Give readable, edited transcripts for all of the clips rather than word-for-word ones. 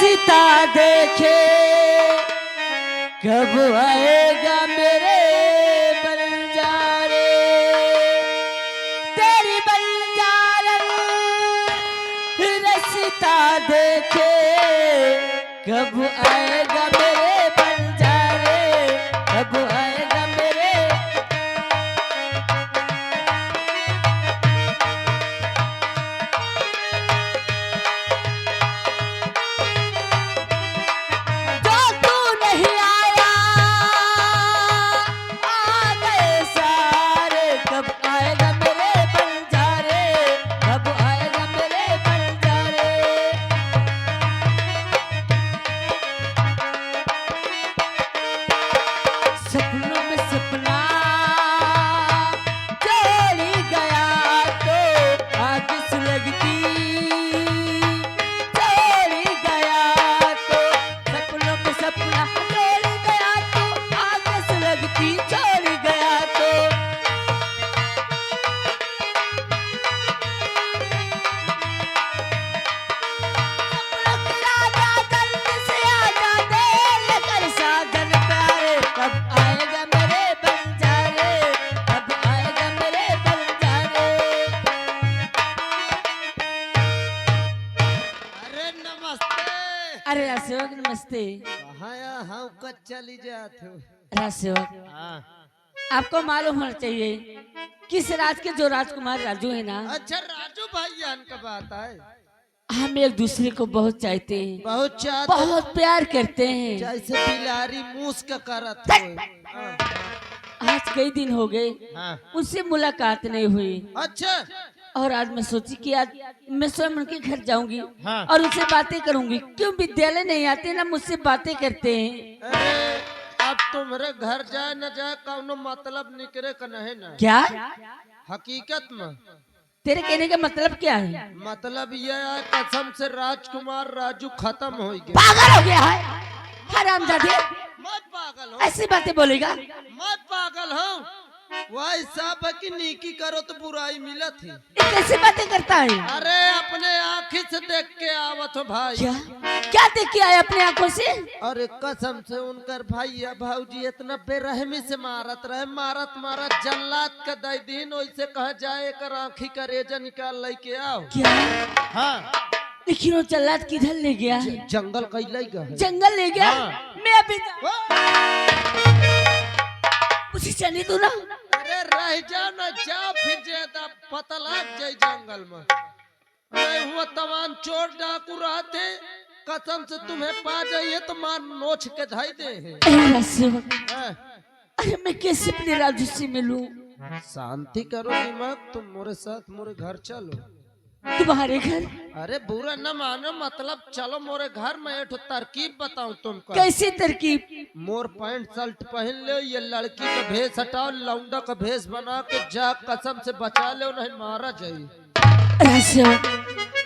रसीता देखे कब आएगा मेरे बंजारे तेरी बंजारन रसीता देखे कब आएगा मेरे बंजारे कब आएगा मेरे जो तू नहीं आया आ गए सारे कब आएगा मेरे बंजारे कब आएगा मेरे बंजारे सपनों में सपना चली गया तो आग सुलगती चली गया तो सपनों में सपना चली गया तो आग सुलगती चली गया तो सपनों के राजा जल्दी से आजा दे लेकर साजन प्यारे कब आएगा मेरे बंजारे कब आएगा मेरे बंजारे अरे नमस्ते। अरे राजसेवक नमस्ते। कहाँ यहाँ कब चली जाते हो? राजसेवक हाँ। आपको मालूम होना चाहिए किस राज के जो राजकुमार राजू है ना अच्छा राजू भाईजान का बात है। हम एक दूसरे को बहुत चाहते हैं बहुत चाहते बहुत प्यार करते हैं। जैसे बिलारी मूस का करत हो। हाँ। आज कई दिन हो गए हाँ। उससे मुलाकात नहीं हुई अच्छा और आज मैं सोची कि आज मैं स्वयं उनके घर जाऊंगी हाँ। और उनसे बातें करूंगी क्यों विद्यालय नहीं आते ना मुझसे बातें करते हैं। अरे अब तुम्हारे घर जाए न जाए कौनो मतलब निकले का नहीं ना। क्या हकीकत में तेरे कहने का मतलब क्या है? मतलब यह है कसम से राजकुमार राजू खत्म हो गया। पागल हो गया है हरामजादे मत पागल हो ऐसी बातें बोलेगा। मत पागल हो। वही सब है कि नीकी करो तो बुराई मिलत है। ये कैसी बातें करता है? अरे अपने आँखी से देख के आवत हो भाई। क्या क्या देख के आए अपने आंखों से? अरे कसम से उनकर भैया भाऊजी इतना बेरहमी से मारत रहे मारत मारत जल्लाद का दे दिन वैसे कहा जाए कर आँखी का रेजा निकाल लेके आओ। क्या हाँ लेकिन वो जल्लाद किधर ले गया है? जंगल कैले गए। जंगल ले गया। हाँ। मैं अभी उसी चली तू ना। अरे रह जा न जा फिर ज्यादा पता लग जाए जंगल में। नहीं हुआ तमाम चोर डाकू रहते कसम से तुम्हें पा जाइए तो मार नोच के धाई दे हैं। अरे राजसेवक हाँ। अरे मैं कैसे अपने राजू से मिलूं? शांति करो दिमाग तुम मोरे साथ मोरे घर चलो। तुम्हारे घर? अरे बुरा न मानो मतलब चलो मोरे घर में एक तरकीब बताऊं तुमको। कैसी तरकीब? मोर पैंट शर्ट पहन ले ये लड़की का भेष हटाओ लौंडा का भेष बना के जा कसम से बचा ले नहीं मारा जाये। राजसेवक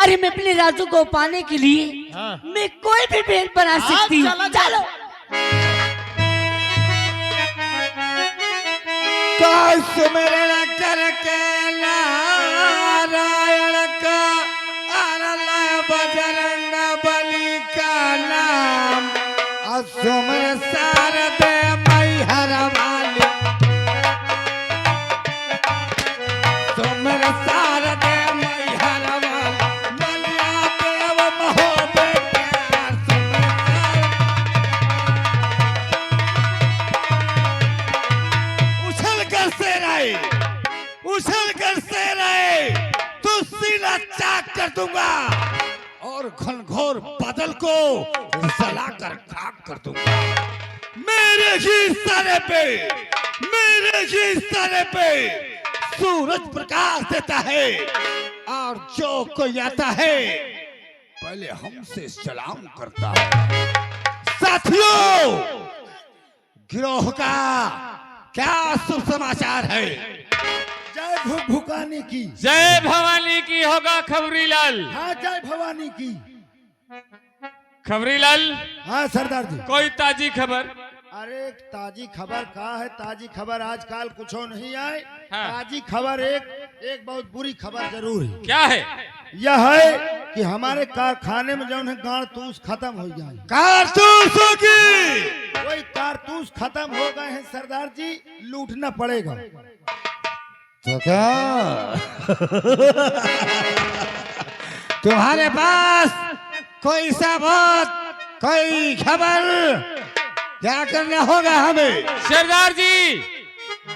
अरे मैं अपने राजू को पाने के लिए हाँ। मैं कोई भी भेद बना सकती हूँ। चलो सुमिरन करके नारायण का अरलय बजरंग बली का नाम सुमिर शारदे मैहर वाली सुमिर शारदे मैहर वाली बलिया देव महोबे प्यार उछल कर से रहे तो सीना चाक कर दूंगा और घनघोर बादल को जलाकर खाक कर दूंगा। मेरे ही सारे पे सूरज प्रकाश देता है और जो कोई आता है पहले हमसे सलाम करता है। साथियों गिरोह का क्या शुभ समाचार है? जय भुकानी की जय भवानी की होगा खबरीलाल। हाँ जय भवानी की। खबरीलाल हाँ सरदार जी। कोई ताजी खबर? अरे ताजी खबर का है? ताजी खबर आजकल कुछ नहीं आए। हाँ। ताजी खबर एक बहुत बुरी खबर जरूर है। क्या है? यह है कि हमारे कारखाने में जो है कारतूस खत्म हो जाए। कारतूसों की कोई कारतूस खत्म हो गए हैं सरदार जी, लूटना पड़ेगा। तो क्या तुम्हारे पास कोई सबूत, कोई खबर? क्या करना होगा हमें? सरदार जी,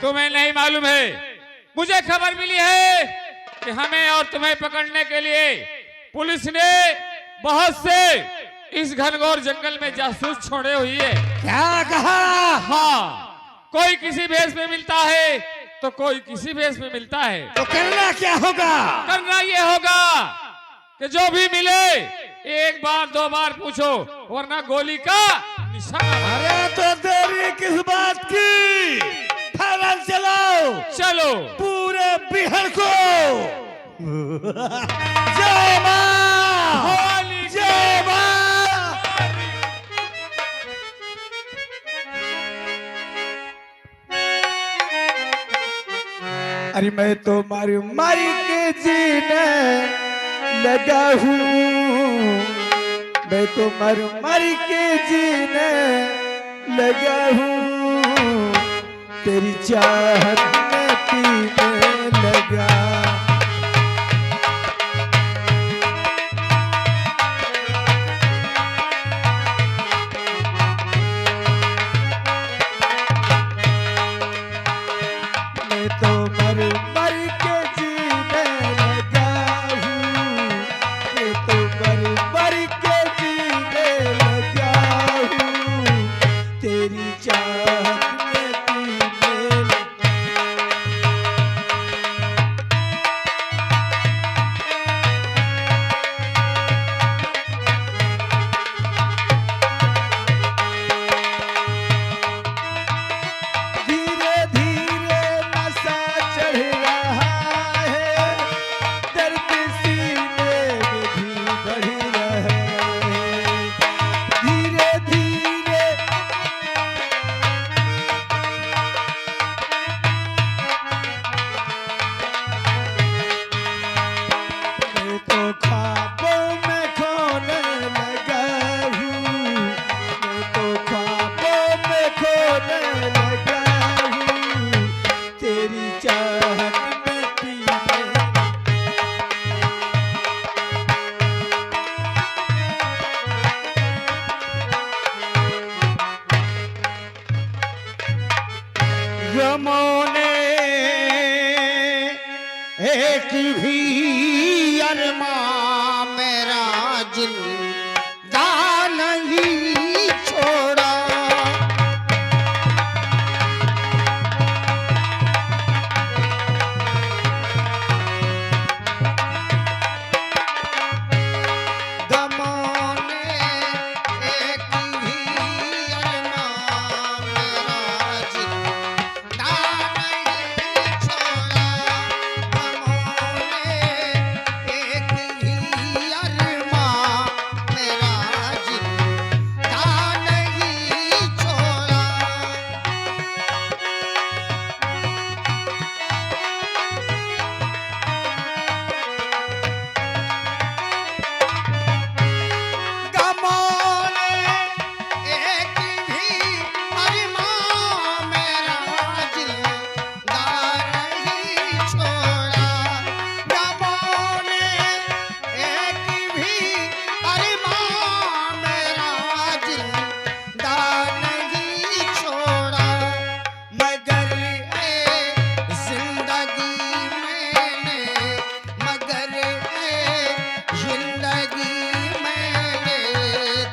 तुम्हें नहीं मालूम है, मुझे खबर मिली है कि हमें और तुम्हें पकड़ने के लिए पुलिस ने बहुत से इस घनघोर जंगल में जासूस छोड़े हुई है। क्या कहा? हाँ, कोई किसी भेष में मिलता है तो कोई किसी भेष में मिलता है। तो करना क्या होगा? करना ये होगा कि जो भी मिले एक बार दो बार पूछो, वरना गोली का निशाना। अरे तो देरी किस बात की? फौरन चलो, चलो पूरे बिहार को जय मां, भवानी जय मां। अरे मैं तो मारी मारी के जीने लगा हूँ, मैं तो मारू मारी के जीने लगा हूँ, तेरी चाहत में पीने लगा। मैं तो मर मर के जीने लगा हूँ, मैं तो मर मर के जीने लगा हूँ, तेरी चाहत में पीने लगा। धीरे धीरे नशा चढ़ रहा है, दर्द सीने में भी बढ़ रहा है। धीरे धीरे मैं तो ख्वाबों में खोने लगा हूँ, मैं तो ख्वाबों में खोने लगा हूँ, तेरी चाहत में पीने। गमों ने एक भी अरमां मेरा जिंदा नहीं छोड़ा। गमों ने एक भी अरमां मेरा जिंदा नहीं छोड़ा। गमों ने एक भी अरमां मेरा जिंदा नहीं छोड़ा। गमों ने एक भी अरमां मेरा जिंदा नहीं छोड़ा। गमों ने एक भी अरमां मेरा जिंदा नहीं छोड़ा। मगर जिंदगी मैंने, मगर जिंदगी मैंने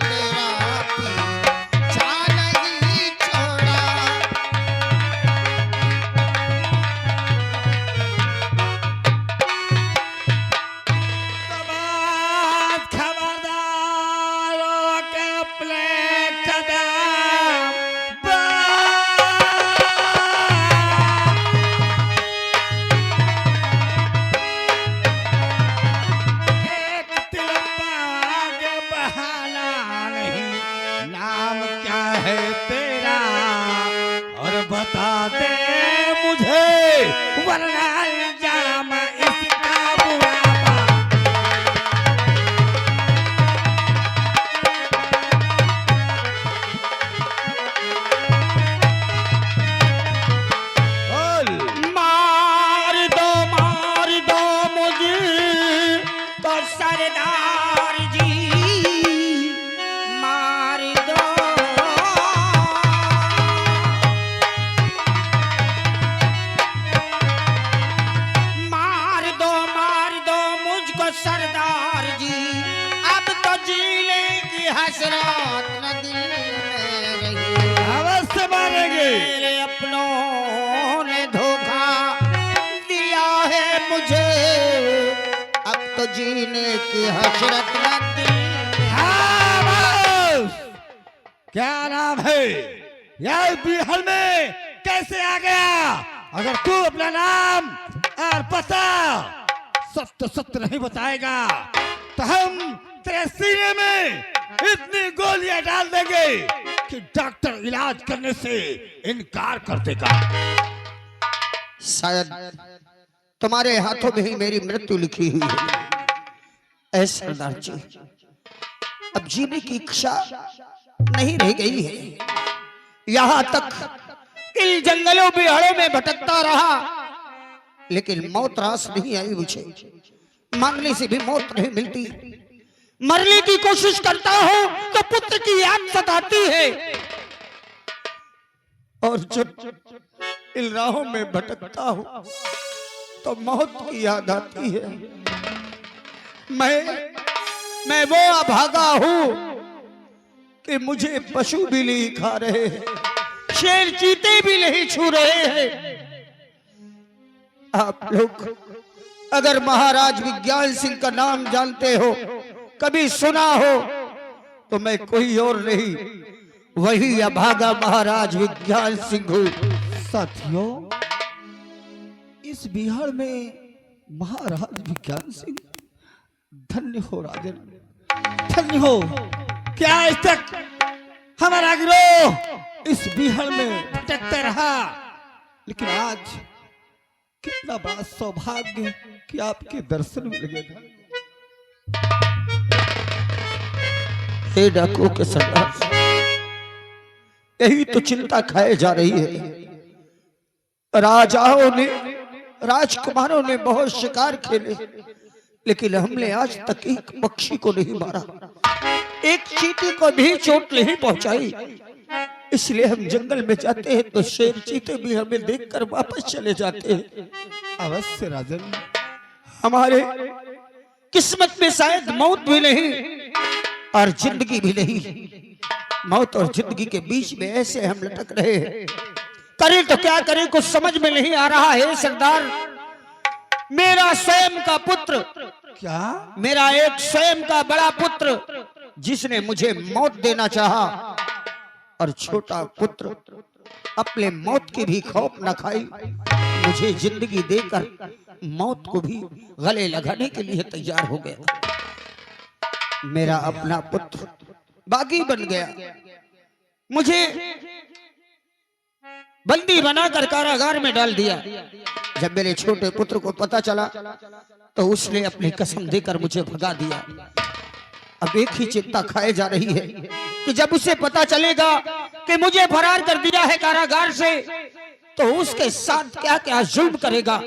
तेरा पीछा नहीं छोड़ा। खबरदारों के अपने कदम एक तिलम्बा के बहाना नहीं, नाम क्या है तेरा और बता दे मुझे, वरना जाम इसका बुरा। हसरत न दिल में रही। अवश्य मारेंगे। मेरे अपनों ने धोखा दिया है मुझे, अब तो जीने की हसरत न दिल में। हाँ, बस। क्या नाम है यार, बिहार में कैसे आ गया? अगर तू अपना नाम और पता सत्य सत्य नहीं बताएगा तो हम तेरे सीने में इतनी गोलियां डाल देंगे कि डॉक्टर इलाज करने से इनकार कर देगा। शायद तुम्हारे हाथों में ही मेरी मृत्यु लिखी हुई है। ऐ सरदार जी, अब जीने की इच्छा नहीं रह गई है। यहाँ तक इन जंगलों बिहारों में भटकता रहा, लेकिन मौत रास नहीं आई मुझे। मांगने से भी मौत नहीं मिलती। मरने की कोशिश करता हूं तो पुत्र की याद सताती है, और जब इन राहों में भटकता हूं तो मौत की याद आती है। मैं वो अभागा हूं कि मुझे पशु भी नहीं खा रहे हैं, शेर चीते भी नहीं छू रहे हैं। आप लोग अगर महाराज विज्ञान सिंह का नाम जानते हो, कभी सुना हो, तो मैं कोई और नहीं, वही अभागा महाराज विज्ञान सिंह हूं। साथियों, इस बिहार में महाराज विज्ञान सिंह, धन्य हो राजन, धन्य हो। क्या आज तक हमारा गिरोह इस बिहार में भटकता रहा, लेकिन आज कितना बड़ा सौभाग्य कि आपके दर्शन मिल गए। हे डाकू के सरदार, यही तो चिंता खाए जा रही है। राजाओं ने, राजकुमारों ने बहुत शिकार खेले, लेकिन हमने आज तक एक पक्षी को नहीं मारा, एक चींटी को भी चोट नहीं पहुंचाई। इसलिए हम जंगल में जाते हैं तो शेर चीते भी हमें देखकर वापस चले जाते हैं। अवश्य राजन, हमारे किस्मत में शायद मौत भी नहीं और जिंदगी भी नहीं। मौत और जिंदगी के बीच में ऐसे हम लटक रहे हैं। करें तो क्या करें, कुछ समझ में नहीं आ रहा है सरदार। मेरा स्वयं का पुत्र, क्या मेरा एक स्वयं का बड़ा पुत्र, जिसने मुझे मौत देना चाहा, और छोटा पुत्र अपने मौत की भी खौफ न खाई, मुझे जिंदगी देकर मौत को भी गले लगाने के लिए तैयार हो गया। मेरा अपना पुत्र बागी बन गया, मुझे बंदी बनाकर कारागार में डाल दिया। जब मेरे छोटे पुत्र को पता चला तो उसने अपनी कसम देकर मुझे भगा दिया। अब एक ही चिंता खाए जा रही है कि जब उसे पता चलेगा कि मुझे फरार कर दिया है कारागार से, तो उसके साथ क्या क्या जुल्म करेगा।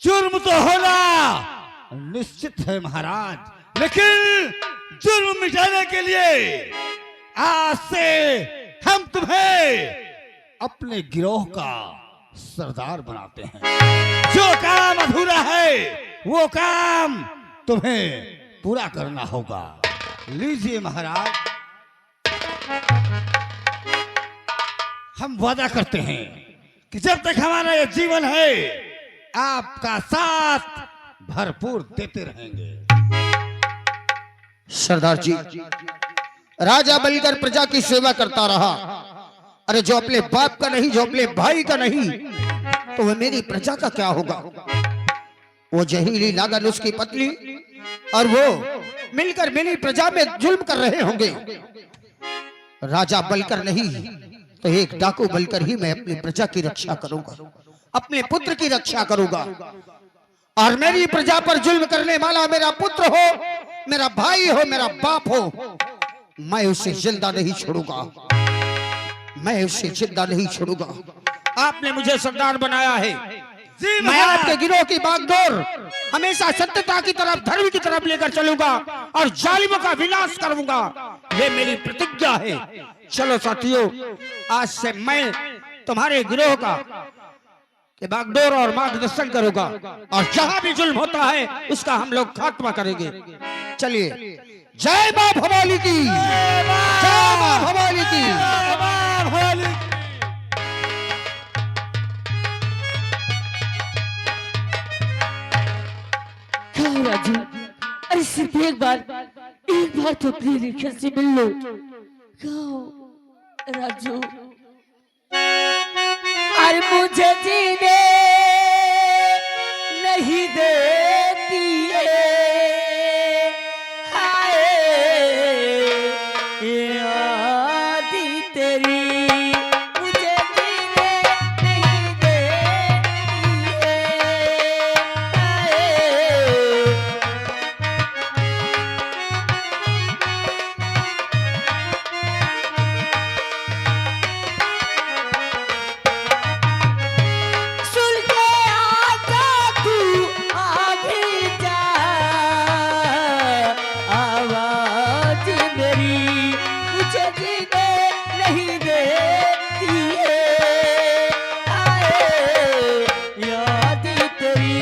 जुर्म तो होना निश्चित है महाराज, लेकिन जुर्म मिटाने के लिए आज से हम तुम्हें अपने गिरोह का सरदार बनाते हैं। जो काम अधूरा है वो काम तुम्हें पूरा करना होगा। लीजिए महाराज, हम वादा करते हैं कि जब तक हमारा ये जीवन है आपका साथ भरपूर देते रहेंगे। सरदार जी, राजा बनकर प्रजा की सेवा करता रहा। अरे जो अपने बाप का नहीं, जो अपने भाई का नहीं, तो वह मेरी प्रजा का क्या होगा। वो जहीली नागन, उसकी पत्नी और वो मिलकर मेरी प्रजा में जुल्म कर रहे होंगे। राजा बनकर नहीं तो एक डाकू बनकर ही मैं अपनी प्रजा की रक्षा करूंगा, अपने पुत्र की रक्षा करूंगा। और मेरी प्रजा पर जुल्म करने वाला मेरा पुत्र हो, मेरा भाई हो, मेरा बाप हो, मैं उसे जिंदा नहीं छोड़ूंगा, मैं उसे जिंदा नहीं छोड़ूंगा। आपने मुझे सरदार बनाया है, मैं आपके गिरोह की बागडोर हमेशा सत्यता की तरफ, धर्म की तरफ लेकर चलूंगा और जालिमों का विनाश करूंगा। ये मेरी प्रतिज्ञा है। चलो साथियों, आज से मैं तुम्हारे गिरोह का के बागडोर और मार्गदर्शन करूंगा, और जहां भी जुल्म होता है उसका हम लोग खात्मा करेंगे। चलिए जय मां भवानी की, जय मां भवानी की। कहो राजू, अरे सिर्फ एक बार तो अपनी रेखा से मिल लो। कहो राजू, अरे मुझे जीने नहीं देती है, हाय यादी तेरी मुझे जीने नहीं देती है, हाय। सुन के आजा तू आ भी जा, आवाज मेरी मुझे जीने नहीं देती है, आए याद तेरी।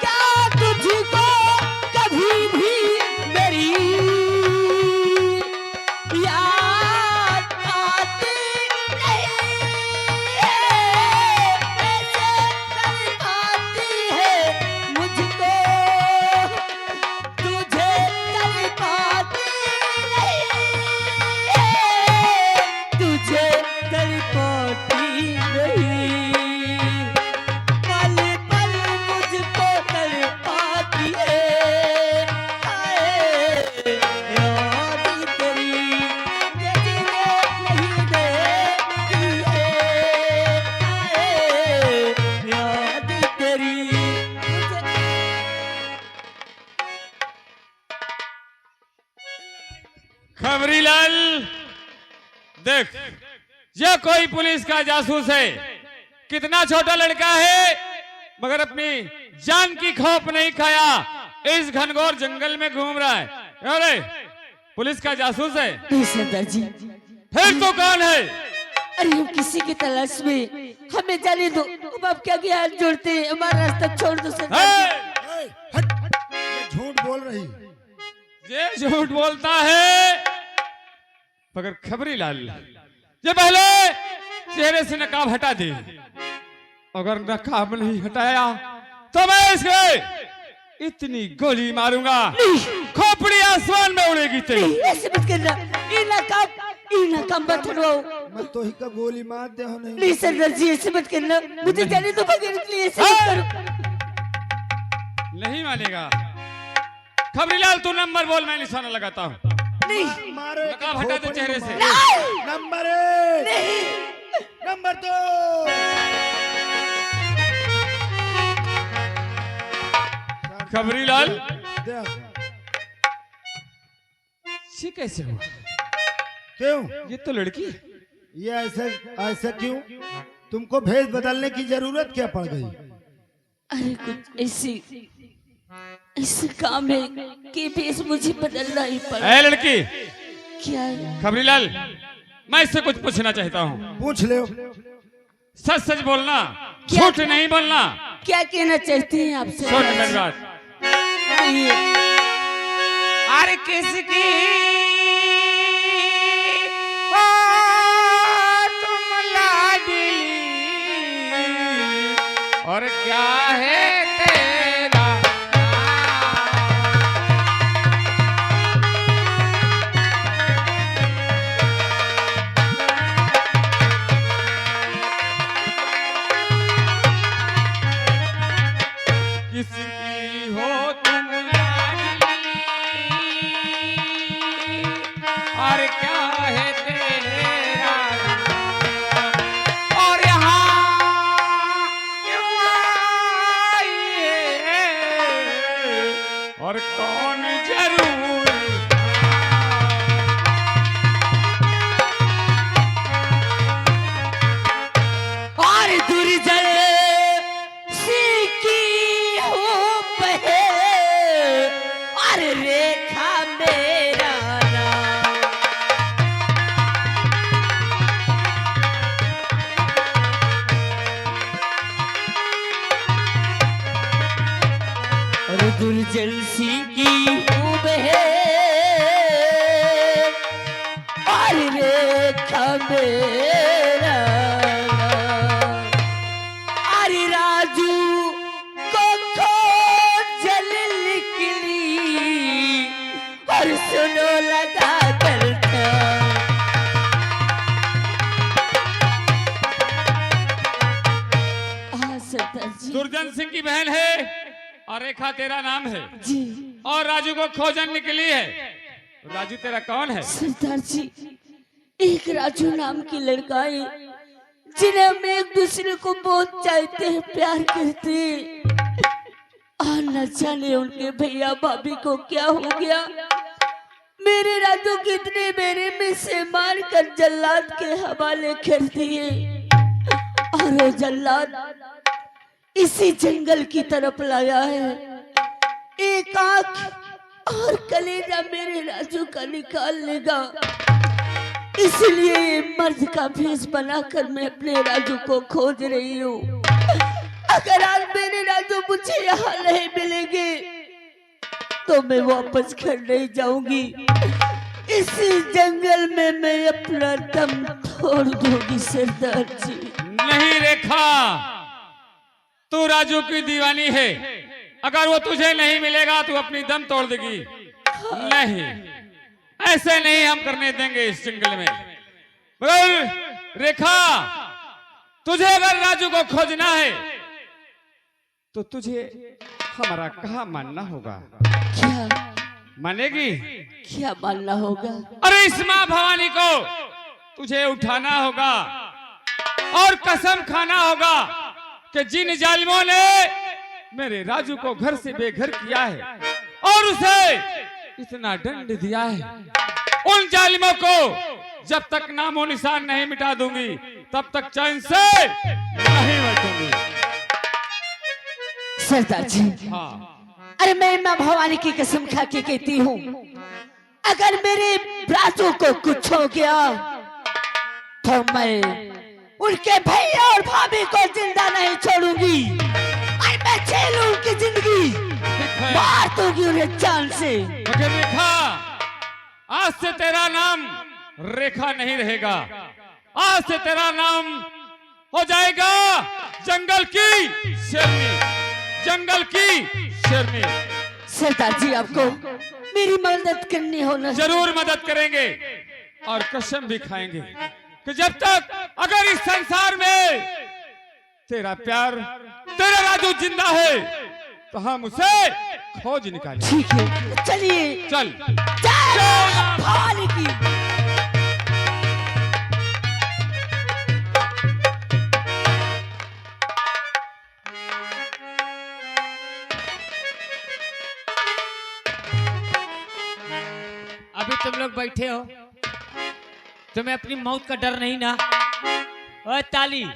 क्या तुझको कभी भी मेरी याद आती नहीं है, ऐसे तड़पाती है मुझको, तुझे तड़पाती नहीं है, तुझे तड़पाती नहीं, पल पल मुझको तड़पाती है, हाय याद तेरी मुझे जीने नहीं देती है, हाय याद तेरी मुझे। खबरीलाल, देख, ये कोई पुलिस का जासूस है। कितना छोटा लड़का है, मगर अपनी जान की खौफ नहीं खाया, इस घनघोर जंगल में घूम रहा है। अरे पुलिस का जासूस है, नहीं सरदार जी, फिर तो कौन है? अरे हम किसी की तलाश में, हमें जाने दो। हम आपके आगे हाथ जोड़ते हैं, हमारा रास्ता छोड़ दो सरदार जी। हे! हट, ये झूठ बोल रही। ये झूठ बोलता है, मगर खबरीलाल, ये पहले चेहरे से नकाब हटा दे। अगर नकाब नहीं हटाया तो मैं इसके इतनी गोली मारूंगा, खोपड़ी आसमान में उड़ेगी तेरी। नहीं, ऐसे मत करना, ई नाकाम मत हटवाओ। मैं तो ही का गोली मार दे हो नहीं। नहीं सरदार जी, ऐसे मत करना, मुझे जाने दो बगैर इसलिए ऐसे मत करो। नहीं मानेगा। खबरीलाल, तू नंबर बोल, मैं निशाना लगाता हूँ। नहीं मारे नकाब हटा दे चेहरे से। Number 1, number 2। खबरीलाल, देख, ये कैसे हुआ? क्यों ये तो लड़की है। ये ऐसे ऐसे क्यों? तुमको भेष बदलने की जरूरत क्या पड़ गई? अरे कुछ ऐसे काम है कि भेष मुझे बदलना ही पड़ा। ए लड़की, क्या है? खबरीलाल, मैं इससे कुछ पूछना चाहता हूँ। पूछ ले। सच सच बोलना, क्या? झूठ नहीं बोलना। क्या कहना चाहते हैं आपसे? सुन मेरी बात। अरे किसकी हो तुम लाडली, और क्या है तेरा किसकी हो तुम लाडली, और क्या है तेरा नाम, और यहाँ क्यों आई है, और कौन जरूर और दुर्जन सीखी हो पहले, और रेखा मेरा नाम। दुर्जन सिंह की खूब है और रेखा मेरा अरे राजू को खोजल निकली और सुनो लगा करता सरदार जी दुर्जन सिंह की बहन है और रेखा तेरा नाम है जी और राजू को खोजन निकली है। राजू तेरा कौन है? सरदार जी एक राजू नाम की लड़का है जिन्हें हम एक दूसरे को बहुत चाहते हैं प्यार करते हैं और न जाने उनके भैया भाभी को क्या हो गया। मेरे राजू कितने मेरे में से मार कर जल्लाद के हवाले कर दिए और वो जल्लाद इसी जंगल की तरफ लाया है। एक आंख और कलेजा मेरे राजू का निकाल लेगा, इसलिए मर्द का भेष बनाकर मैं अपने राजू को खोज रही हूँ। अगर आज मेरे राजू मुझे यहाँ नहीं मिलेंगे तो मैं वापस घर नहीं जाऊंगी। इसी जंगल में मैं अपना दम तोड़ दूंगी सरदार जी। नहीं रेखा, तू राजू की दीवानी है। अगर वो तुझे नहीं मिलेगा तो अपनी दम तोड़ देगी। नहीं, ऐसे नहीं हम करने देंगे इस जंगल में। मगर रेखा, तुझे अगर राजू को खोजना है तो तुझे हमारा कहा मानना होगा। क्या मानेगी? क्या मानना होगा? अरे इस माँ भवानी को तुझे उठाना होगा और कसम खाना होगा कि जिन जालिमों ने मेरे राजू को घर से बेघर किया है और उसे इतना दंड दिया है, उन जालिमों को जब तक नामो निशान नहीं मिटा दूंगी तब तक चैन से नहीं बैठूंगी। सरदार जी, हाँ, अरे मैं माँ भवानी की कसम खा के कहती हूँ, अगर मेरे राजू को कुछ हो गया तो मैं उनके भैया और भाभी को जिंदा नहीं छोड़ूंगी और मैं झेलूं उनकी जिंदगी, मार दूंगी उन्हें जान से। मगर रेखा, आज से तेरा नाम रेखा नहीं रहेगा। आज से तेरा नाम हो जाएगा जंगल की शेरनी, जंगल की शेरनी। सरदार जी, आपको मेरी मदद करनी होना। जरूर मदद करेंगे और कसम भी खाएंगे कि जब तक अगर इस संसार में तेरा प्यार, तेरा राजू जिंदा है तो हम उसे खोज निकालेंगे। ठीक है, चलिए। चल। जय मां भवानी की। अभी तुम लोग बैठे हो, तुम्हें अपनी मौत का डर नहीं ना? ओए ताली,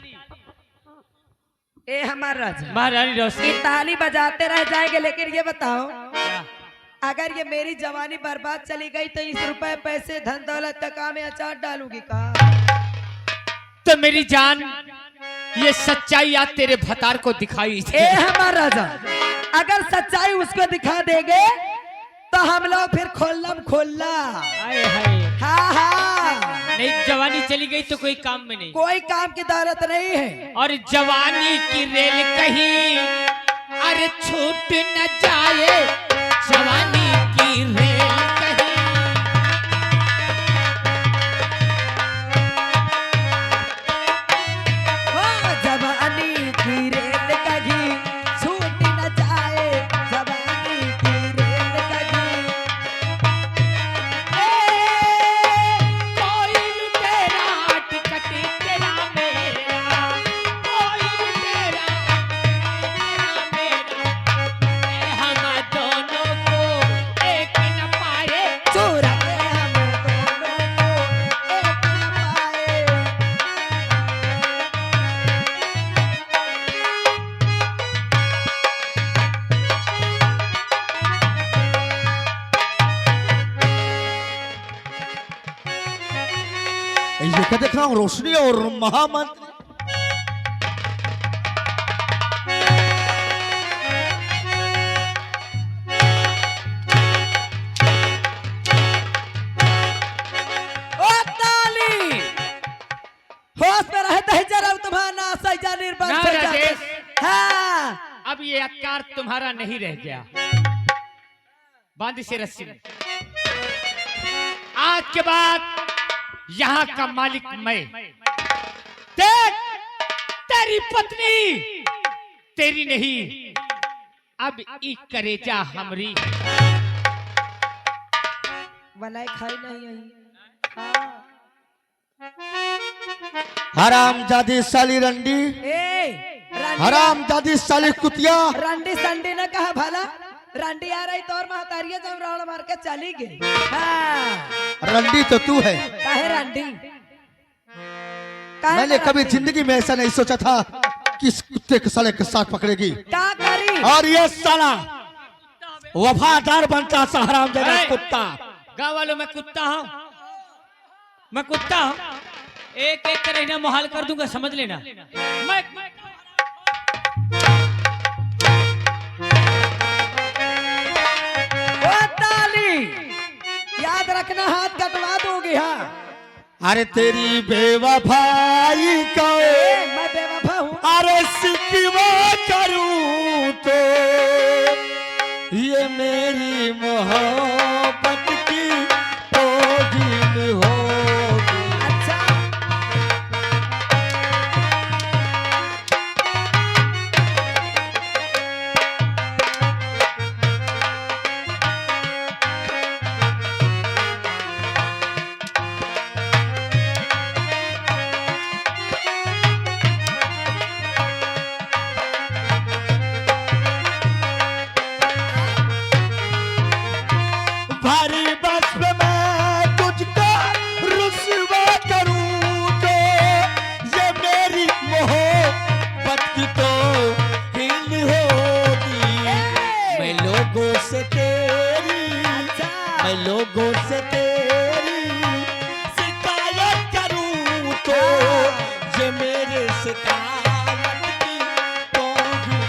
ए हमारा राजा, महारानी रोशनी, ये ताली बजाते रह जाएंगे, लेकिन ये बताओ क्या? अगर ये मेरी जवानी बर्बाद चली गई तो इस रुपए पैसे धन दौलत तक में अचार डालूंगी का? तो मेरी जान, ये सच्चाई आज तेरे भतार को दिखाई। ए हमारा राजा, अगर सच्चाई उसको दिखा देंगे तो हम लोग फिर खोलम खोलना। आए हाय, हाँ हाँ, नहीं जवानी चली गई तो कोई काम में नहीं, कोई काम की दौलत नहीं है। और जवानी की रेल कहीं अरे छूट न जाए, जवानी की रेल कहीं। हो जवानी की रेल कहीं छूट न जाए, जवानी की रेल कहीं। कोई लुटेरा टिकट तेरा मेरा, कोई लुटेरा मेरा, हम दोनों को एक न पाए। चोरा के हम दोनों को एक न पाए। ये क्या देख रहा हूँ, रोशनी और महामंत्री। अब ये अत्याचार तुम्हारा नहीं रह गया। बांध से रस्सी में। आज के बाद यहाँ का मालिक मैं। देख, तेरी पत्नी तेरी नहीं, अब ई करेजा हमरी। बनाए खाई नहीं यही। हाँ। हराम जादी साली रंडी, हराम जादी साली कुतिया। रंडी संडी ने कहा भला, रंडी आ रही तो और महतारिया जब रावण मार के चली गई। हाँ। रंडी तो तू है। काहे रंडी? मैंने कभी जिंदगी में ऐसा नहीं सोचा था कि इस कुत्ते के साले के साथ पकड़ेगी। क्या करी? और ये साला वफादार बनता सा हराम जादा कुत्ता। गाँव वालों में कुत्ता हूँ, मैं कुत्ता हूँ। एक एक कर रहना मुहाल कर दूंगा, समझ लेना। मैं ओ ताली, याद रखना हाथ कटवा दोगी। हाँ। अरे तेरी बेवफाई का मैं बेवफा हूँ। अरे सिकवा करूं तो ये मेरी मोहब्बत की तोहीन होगी। अच्छा। भारी बस में मैं तुझको रुसवा करूं तो ये मेरी मोहब्बत की तोहीन होगी। मैं लोगों से तेरी, मैं लोगों से तेरी शिकायत करूं तो ये मेरे शिकायत की तोहीन।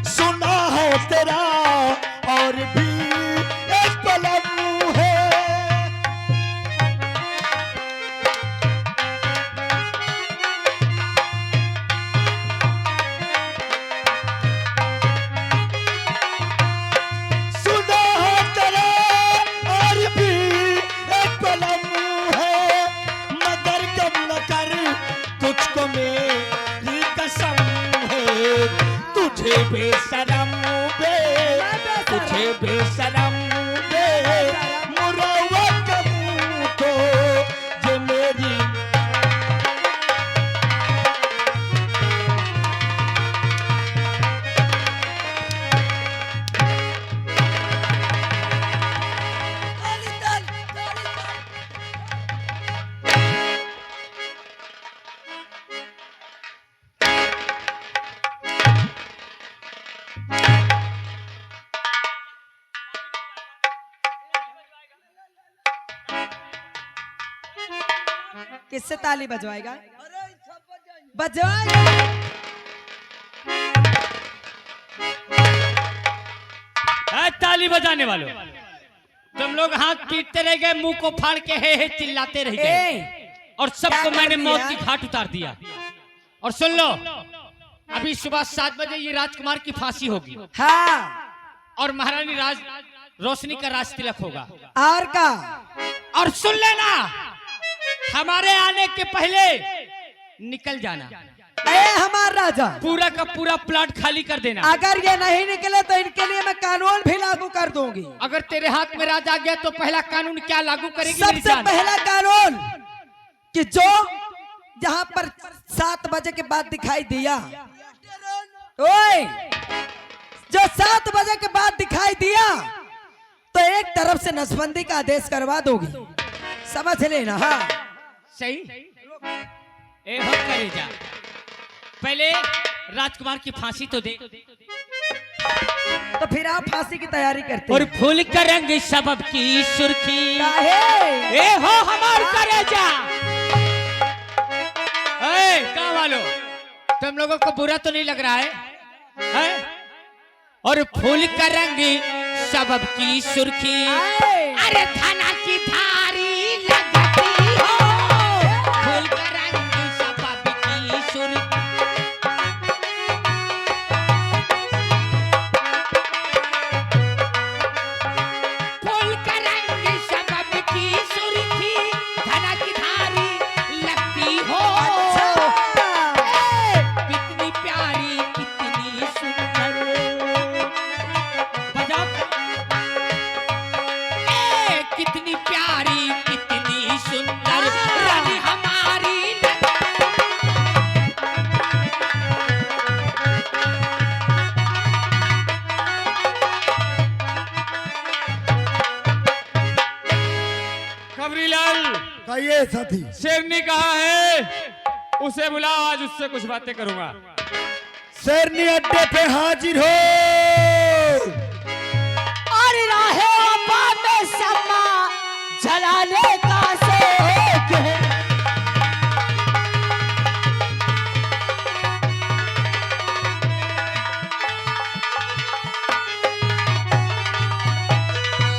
सुना है तेरा और भी एक पलम है। सुना है तेरा और भी एक पलम है, मगर कम न कर तुझको मेरी कसम है। तुझे बेशरम बे, तुझे बेशरम बे मुरवा करूं तो ये मेरी। किससे ताली बजवाएगा? बजवाएगा। ताली बजाने वालों, तुम लोग हाथ पीटते रह गए, मुंह को फाड़ के हे चिल्लाते रह गए, और सबको क्या मैंने कर मौत दिया? की घाट उतार दिया। और सुन लो, अभी सुबह 7 बजे ये राजकुमार की फांसी होगी, हाँ। और महारानी रोशनी का राज तिलक होगा। और का? और सुन लेना, हमारे आने के पहले निकल जाना। ए हमार राजा, पूरा का पूरा प्लाट खाली कर देना। अगर ये नहीं निकले तो इनके लिए मैं कानून भी लागू कर दूंगी। अगर तेरे हाथ में राज आ गया तो पहला कानून क्या लागू करेगी मेरी सबसे जान? पहला कानून कि जो जहां पर 7 बजे के बाद दिखाई दिया, ओए, जो 7 बजे के बाद दिखाई दिया तो एक तरफ से नसबंदी का आदेश करवा दोगी, समझ लेना। हाँ सही। ए हो करेजा, पहले राजकुमार की फांसी तो दे। तो फिर आप फांसी की तैयारी करते और हैं। फूल का रंग सबब की सुर्खी, काहे? ए हो हमार करेजा। ए वालों, तुम लोगों को बुरा तो नहीं लग रहा है, हैं? और फूल का रंग सबब की सुर्खी, अरे थाना की धारी लगती हो, फूल का रंग सबब की सुर्खी। फूल का रंग सबब की सुर्खी, थाना की धारी लगती हो, कितनी प्यारी कितनी सुंदर, बजाओ। कितनी प्यारी कितनी सुंदर रानी हमारी खबरीलाल, कहिए साथी। शेरनी कहाँ है? उसे बुलाओ, आज उससे कुछ बातें करूंगा। शेरनी अड्डे पे हाजिर हो। और राहे वफा में समा जलाने का शौक है।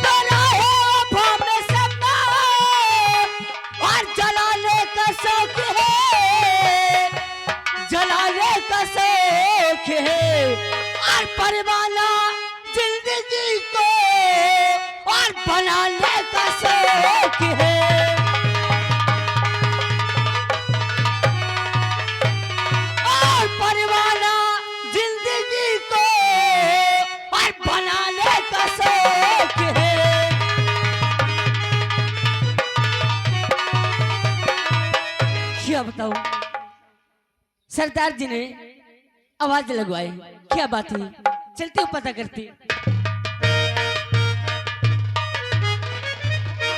तो राहे वफा में समा और जलाने का शौक है, जलाने का शौक है। और परवाना जिंदगी को और बनाने का शौक है। और परवाना जिंदगी को और बनाने का शौक है। क्या बताऊं, सरदार जी ने आवाज लगवाई, क्या बात है, चलती हूँ पता करती।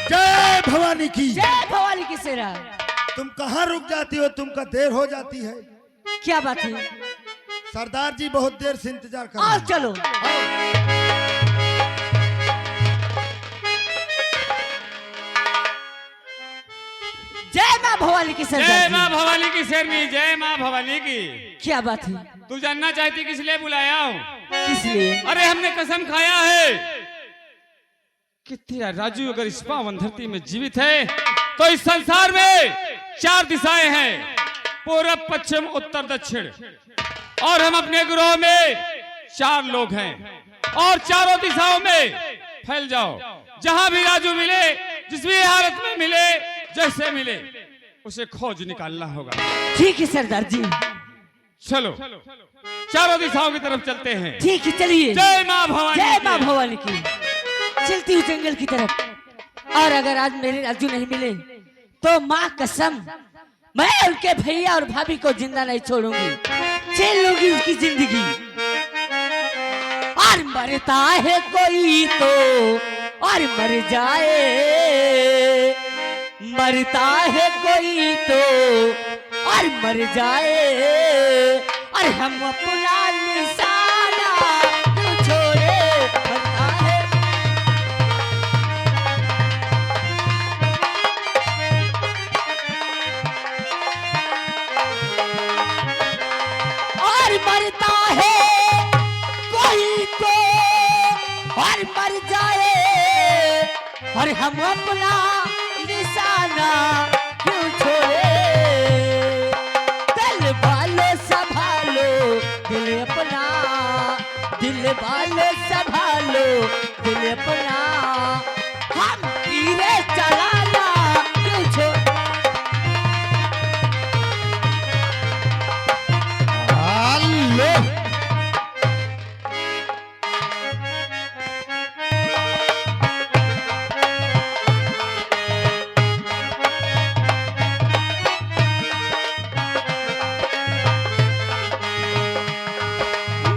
जय भवानी की। जय भवानी की सेरा। तुम कहाँ रुक जाती हो? तुमका देर हो जाती है। क्या बात है? सरदार जी बहुत देर से इंतजार कर रहे आओ हैं। चलो। जय माँ भवानी की जय सरदार माँ जी। भवानी की शेरनी, जय माँ भवानी की। क्या बात है? तू जानना चाहती किस लिए बुलाया हूँ? किस लिए? अरे हमने कसम खाया है कि तेरा राजू अगर इस पावन धरती में जीवित है तो इस संसार में 4 दिशाएं हैं, पूरब पश्चिम उत्तर दक्षिण, और हम अपने ग्रोह में 4 लोग हैं, और चारों दिशाओं में फैल जाओ। जहां भी राजू मिले, जिस भी हालत में मिले, जैसे मिले, उसे खोज निकालना होगा। ठीक है सरदार जी। चलो चारों दिशाओं की तरफ चलते हैं। ठीक है चलिए। जय माँ भवानी जय की। माँ भवानी की। चलती हूँ जंगल की तरफ। और अगर आज मेरे राजू नहीं मिले तो माँ कसम मैं उनके भैया और भाभी को जिंदा नहीं छोड़ूंगी, छीन लूंगी उनकी जिंदगी। और मरता है कोई तो और मर जाए, मरता है कोई तो और मर जाए। और हम अपना निशाना क्यों छोड़े, मरता है। और मरता है कोई तो और मर जाए। और हम अपना निशाना क्यों छोड़े। दिल वालो संभालो दिल अपना, दिल वालो संभालो दिल अपना। हम तीरे चलाना क्यों छोड़े।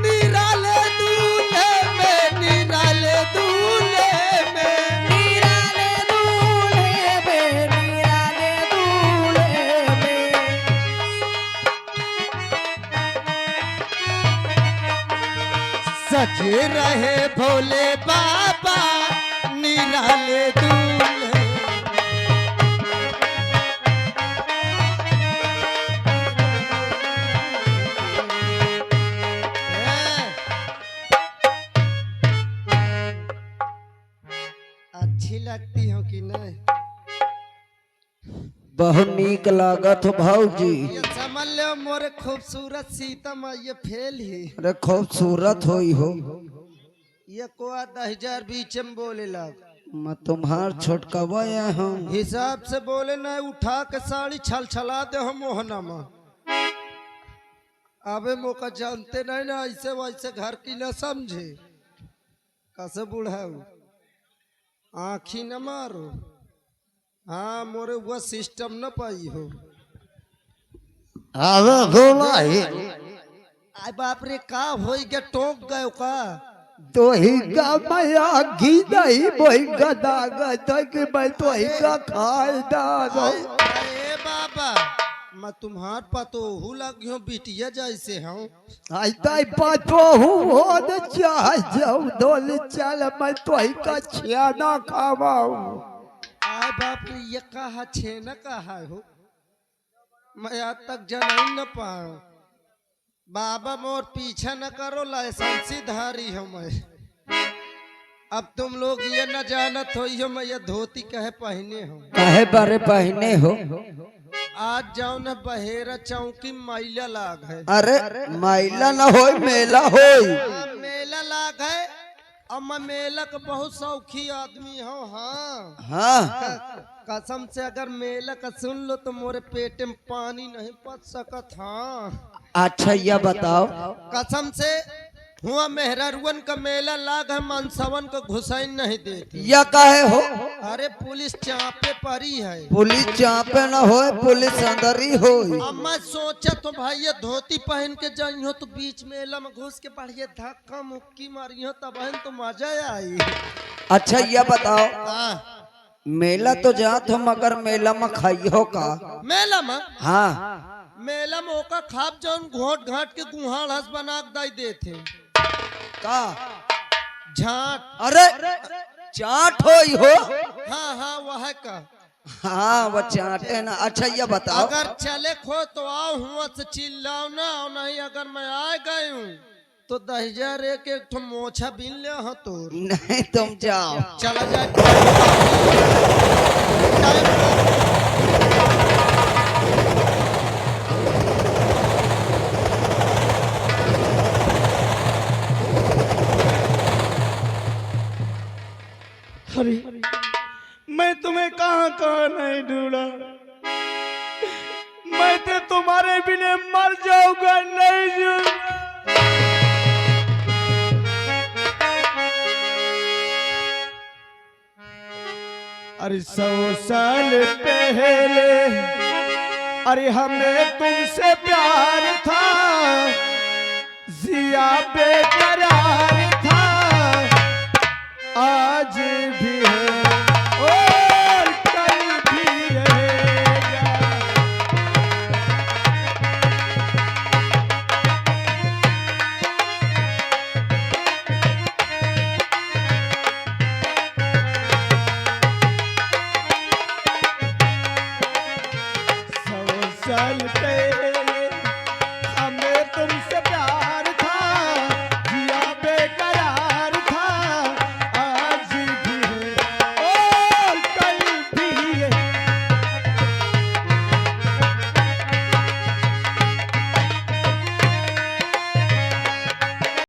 निराले दूल्हे में, निराले दूल्हे में, निराले दूल्हे में, निराले दूल्हे में। सजे रहे भोले बाबा निराले दूल्हे। बहुत नीक लागत हो भौजी। ये समझ लो मोरे खूबसूरत सीता मैया फेल ही। अरे खूबसूरत होई हो। ये को 10,000 बीच में बोले लग मैं तुम्हार छोटकवा हूँ। हिसाब से बोले ना उठा के साड़ी छल छला दे हम मोहना में। अबे मौका जानते नहीं ना ऐसे वैसे घर की ना समझे कैसे बुढ़ाऊ आँखी न मारो। हाँ मोरे वो सिस्टम न पाई हो। अरे गोला ही आय बाप रे का हो गया टोक गयो का। तो ही का मैया गीदा ही वही गदा गदा के मैं तो ही का खाए दादो। अरे बाबा मैं तुम्हार पतोहू लगियो बिटिया जैसे हूँ। आई ताई पातो हूँ हो न चाह जाऊ डोल चल मैं तो ही का छियाना खावाऊ। आय बाप रे ये कहा छे न कहा हो मैं आज तक जान न पाऊँ। बाबा मोर पीछा न करो लाइसेंसी धारी हूँ मैं। अब तुम लोग ये न जानत हो मैं ये धोती कहे पहने हूँ। काहे बारे पहने हो। आज जाओ न बहेरा चौकी मैला लाग है। अरे मैला न होई मेला होई। मेला लाग है और मैं मेला का बहुत शौकी आदमी हूँ। हाँ हाँ कसम से अगर मेला का सुन लो तो मोरे पेट में पानी नहीं पच सकत। हाँ अच्छा यह बताओ। कसम से हुआ मेहरारुअन का मेला लाग है मनसवन को घुसाइन नहीं देती। यह काहे हो। अरे पुलिस चापे परी है। पुलिस चापे न होए पुलिस अंदर ही होई। अब मैं सोचा तो भाई ये धोती पहन के जाई हो तो बीच मेला में घुस के बढ़िया धक्का मुक्की मारी हो तब तो मजा आई। अच्छा यह बताओ हाँ मेला तो जात हो मगर मेला में खाई हो का। मेला में हाँ मेला में ओका खाप जौन घोट घाट के गुहाड़ हंस बना के दाई देते का। झाट। अरे चाट होई हो। हाँ हाँ वह का। हाँ वो चाटे ना। अच्छा यह बताओ अगर चले खो तो आओ हुआ से चिल्लाओ ना और नहीं अगर मैं आ गई हूँ तो 10,000 एक ठो मोछा बिन ले हो तो। नहीं तुम जाओ। चला जाए अरे मैं तुम्हें कहाँ कहाँ नहीं ढूंढा। मैं तो तुम्हारे बिना मर जाऊंगा नहीं जाऊंगा। अरे 100 साल पहले अरे हमें तुमसे प्यार था जिया बेकरार